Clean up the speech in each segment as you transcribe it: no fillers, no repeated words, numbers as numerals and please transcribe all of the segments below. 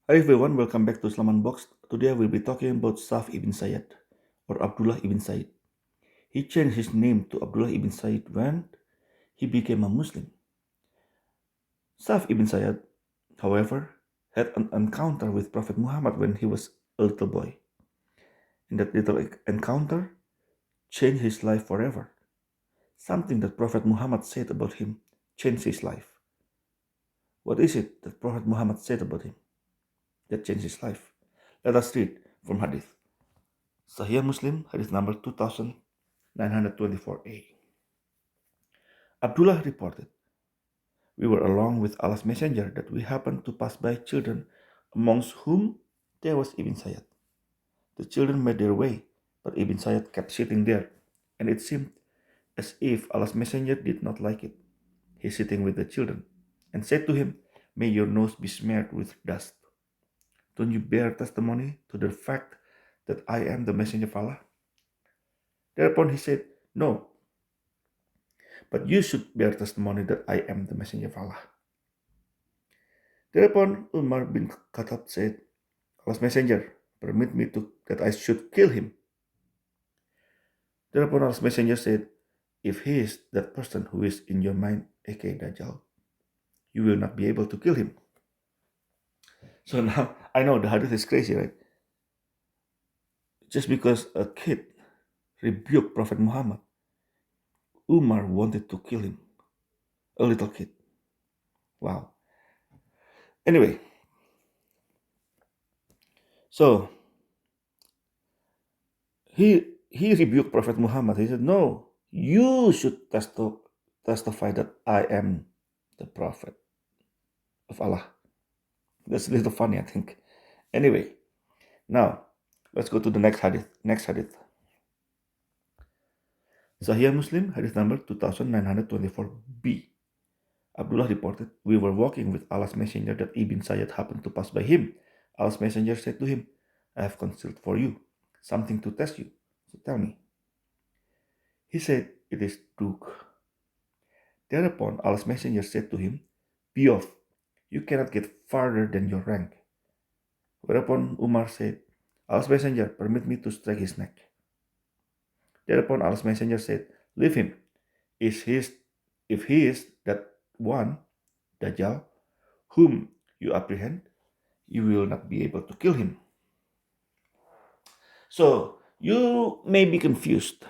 Hi everyone, welcome back to Islaman Box. Today I will be talking about Saf ibn Sayyad or Abdullah ibn Sayyid. He changed his name to Abdullah ibn Sayyid when he became a Muslim. Saf ibn Sayyad, however, had an encounter with Prophet Muhammad when he was a little boy. And that little encounter changed his life forever. Something that Prophet Muhammad said about him changed his life. What is it that Prophet Muhammad said about him that changed his life? Let us read from Hadith. Sahih Muslim, Hadith number 2924a. Abdullah reported, "We were along with Allah's Messenger that we happened to pass by children, amongst whom there was Ibn Sayyad. The children made their way, but Ibn Sayyad kept sitting there, and it seemed as if Allah's Messenger did not like it. He sitting with the children, and said to him, 'May your nose be smeared with dust. Don't you bear testimony to the fact that I am the Messenger of Allah?' Thereupon he said, 'No, but you should bear testimony that I am the Messenger of Allah.' Thereupon Umar bin Khattab said, 'Allah's Messenger, permit me to that I should kill him.' Thereupon Allah's Messenger said, 'If he is that person who is in your mind, aka Dajjal, you will not be able to kill him.'" So now I know the hadith is crazy, right? Just because a kid rebuked Prophet Muhammad, Umar wanted to kill him. A little kid. Wow. Anyway, so he rebuked Prophet Muhammad. He said, "No, you should testify that I am the Prophet of Allah." That's a little funny, I think. Anyway, now let's go to the next hadith. Next hadith. Sahih Muslim, hadith number 2924b. Abdullah reported, "We were walking with Allah's Messenger that Ibn Sayyad happened to pass by him. Allah's Messenger said to him, 'I have concealed for you something to test you. So tell me.' He said, 'It is Duk.' Thereupon Allah's Messenger said to him, 'Be off. You cannot get farther than your rank.' Whereupon Umar said, 'Allah's Messenger, permit me to strike his neck.' Thereupon Allah's Messenger said, 'Leave him. If he is that one, Dajjal, whom you apprehend, you will not be able to kill him.'" So you may be confused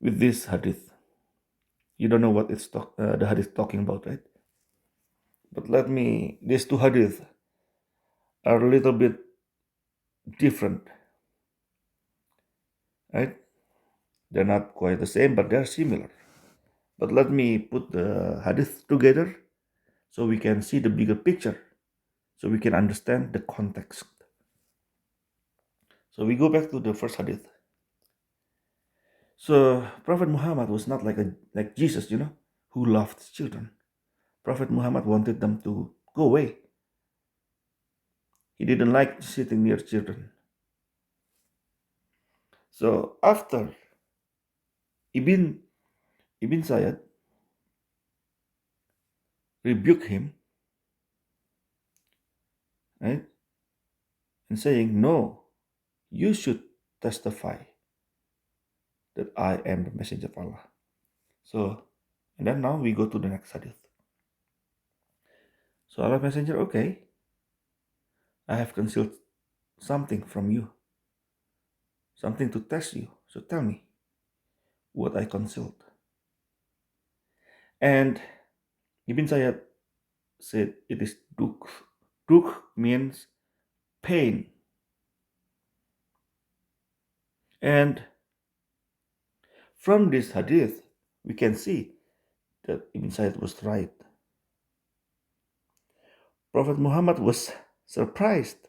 with this hadith. You don't know what the hadith talking about, right? But these two hadith are a little bit different, right? They're not quite the same, but they're similar. But let me put the hadith together so we can see the bigger picture, so we can understand the context. So we go back to the first hadith. So Prophet Muhammad was not like Jesus, who loved his children. Prophet Muhammad wanted them to go away. He didn't like sitting near children. So after Ibn Sayyad rebuked him, right, and saying, "No, you should testify that I am the messenger of Allah." So, and then now we go to the next hadith. So Allah Messenger, "Okay, I have concealed something from you, something to test you. So tell me what I concealed." And Ibn Sayyad said it is duk. Duk means pain. And from this hadith, we can see that Ibn Sayyad was right. Prophet Muhammad was surprised.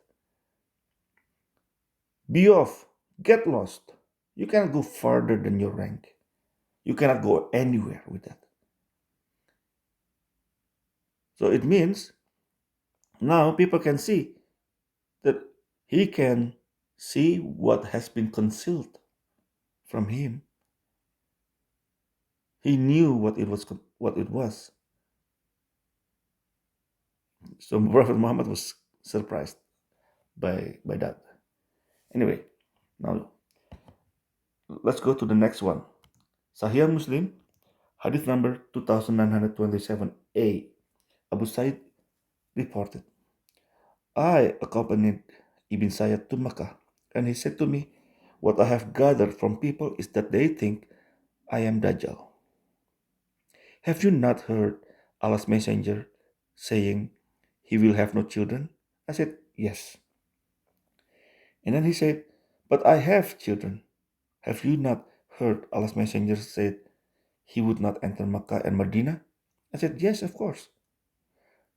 "Be off, get lost. You cannot go further than your rank. You cannot go anywhere with that." So it means now people can see that he can see what has been concealed from him. He knew what it was. So Prophet Muhammad was surprised by that. Anyway, now let's go to the next one. Sahih Muslim, hadith number 2927a. Abu Sa'id reported, I accompanied Ibn Sayyad to Makkah, and he said to me, what I have gathered from people is that they think I am Dajjal. Have you not heard Allah's messenger saying he will have no children? I said, yes. And then he said, but I have children. Have you not heard Allah's messenger said he would not enter Makkah and Medina? I said, yes, of course.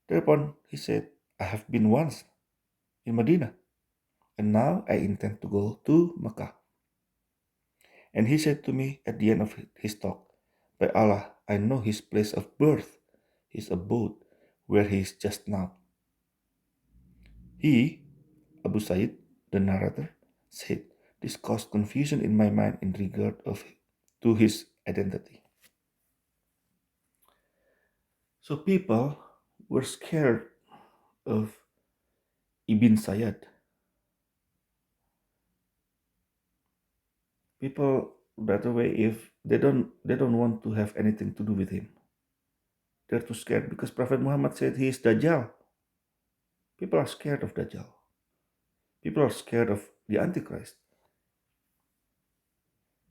Thereupon he said, I have been once in Medina, and now I intend to go to Makkah. And he said to me at the end of his talk, by Allah, I know his place of birth, his abode, where he is just now. He, Abu Sa'id, the narrator, said, this caused confusion in my mind in regard to his identity. So people were scared of Ibn Sayyad. People, by the way, if they don't want to have anything to do with him. They're too scared because Prophet Muhammad said he is Dajjal. People are scared of Dajjal. People are scared of the Antichrist.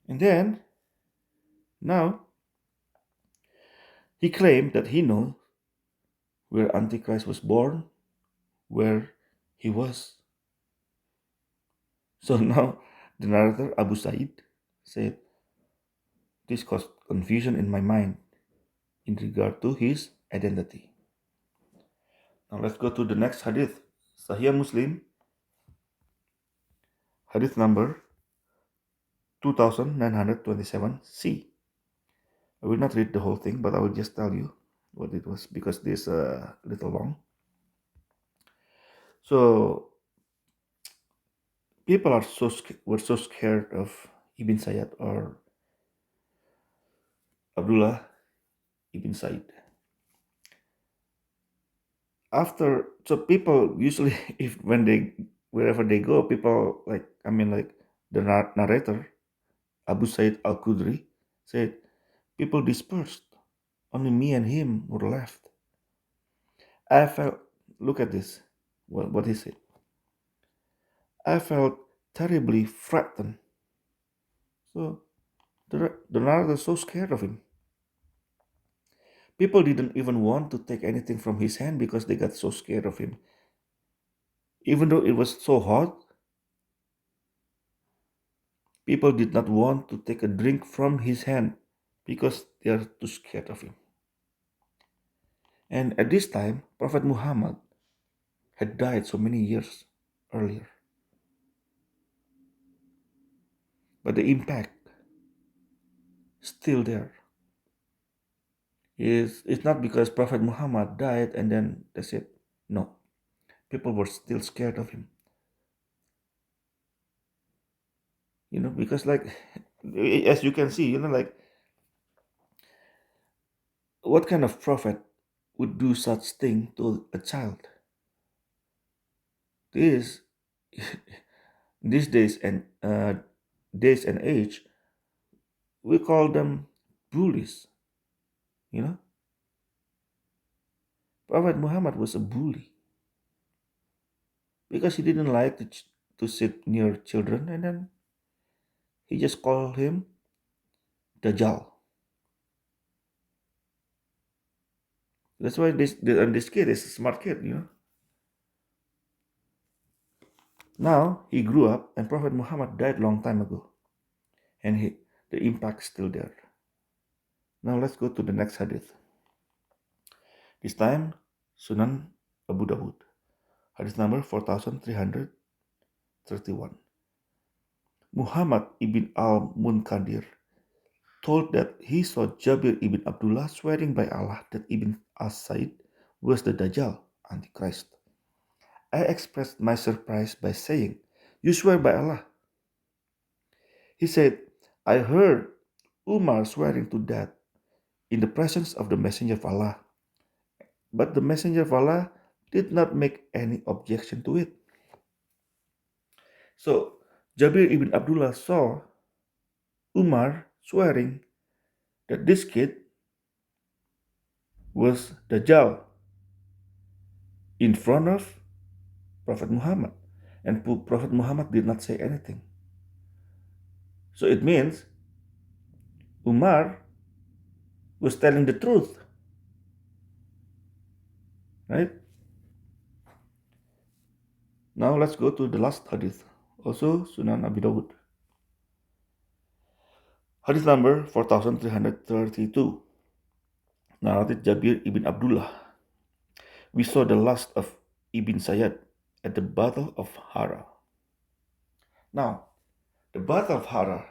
And then, now, he claimed that he knows where Antichrist was born, where he was. So now, the narrator, Abu Sa'id, said, this caused confusion in my mind in regard to his identity. Now let's go to the next hadith. Sahih Muslim, hadith number 2927c. I will not read the whole thing, but I will just tell you what it was because this is a little long. So people were so scared of Ibn Sayyad or Abdullah Ibn Said. So people usually, if when they wherever they go, people like the narrator Abu Said Al Khudri said, people dispersed. Only me and him were left. I felt, look at this, what he said. I felt terribly frightened. So the narrator is so scared of him. People didn't even want to take anything from his hand because they got so scared of him. Even though it was so hot, people did not want to take a drink from his hand because they are too scared of him. And at this time, Prophet Muhammad had died so many years earlier. But the impact still there. It's not because Prophet Muhammad died and then that's it. No. People were still scared of him. Because as you can see, what kind of prophet would do such thing to a child? This these days and age, we call them bullies. You know, Prophet Muhammad was a bully because he didn't like to sit near children, and then he just called him Dajjal. That's why this kid is a smart kid. Now he grew up, and Prophet Muhammad died long time ago, and the impact's still there. Now let's go to the next hadith. This time, Sunan Abu Dawud, hadith number 4331. Muhammad ibn al-Munkadir told that he saw Jabir ibn Abdullah swearing by Allah that Ibn as-Said was the Dajjal, Antichrist. I expressed my surprise by saying, you swear by Allah. He said, I heard Umar swearing to that in the presence of the Messenger of Allah. But the Messenger of Allah did not make any objection to it. So Jabir ibn Abdullah saw Umar swearing that this kid was Dajjal in front of Prophet Muhammad. And Prophet Muhammad did not say anything. So it means Umar was telling the truth, right? Now let's go to the last hadith, also Sunan Abi Dawud. Hadith number 4332, narrated Jabir ibn Abdullah. We saw the last of Ibn Sayyad at the Battle of Hara. Now, the Battle of Hara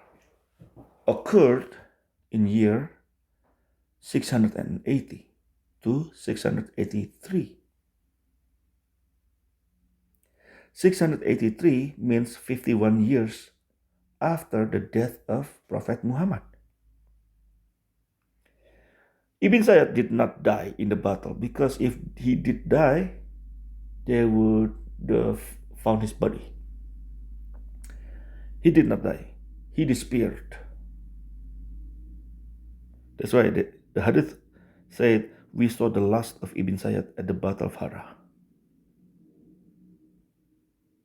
occurred in year 680 to 683. 683 means 51 years after the death of Prophet Muhammad. Ibn Sayyad did not die in the battle, because if he did die, they would have found his body. He did not die. He disappeared. That's why the hadith said, we saw the last of Ibn Sayyad at the Battle of Hara.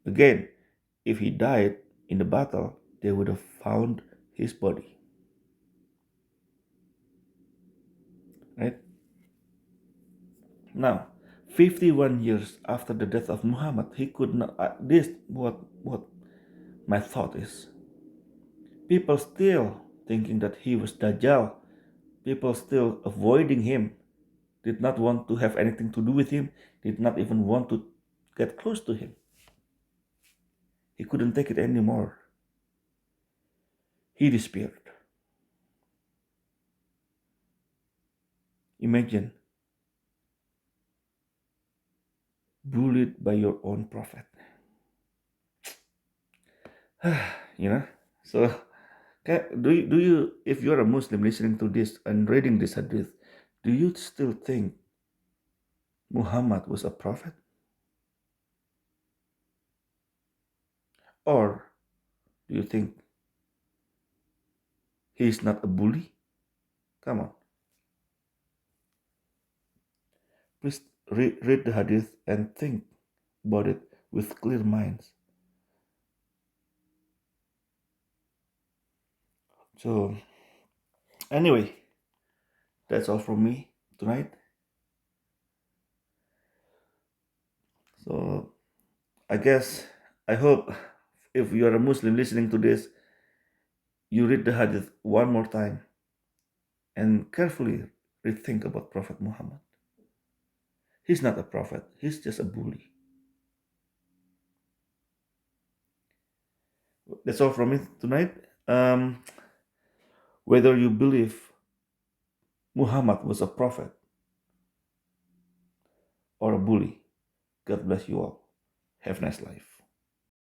Again, if he died in the battle, they would have found his body. Right? Now, 51 years after the death of Muhammad, he could not. This what my thought is. People still thinking that he was Dajjal. People still avoiding him. Did not want to have anything to do with him. Did not even want to get close to him. He couldn't take it anymore. He disappeared. Imagine, bullied by your own prophet. So do you, if you're a Muslim listening to this and reading this hadith, do you still think Muhammad was a prophet? Or do you think he is not a bully? Come on. Please read the hadith and think about it with clear minds. So, anyway, that's all from me tonight. So, I hope if you are a Muslim listening to this, you read the hadith one more time and carefully rethink about Prophet Muhammad. He's not a prophet, he's just a bully. That's all from me tonight. Whether you believe Muhammad was a prophet or a bully, God bless you all. Have a nice life.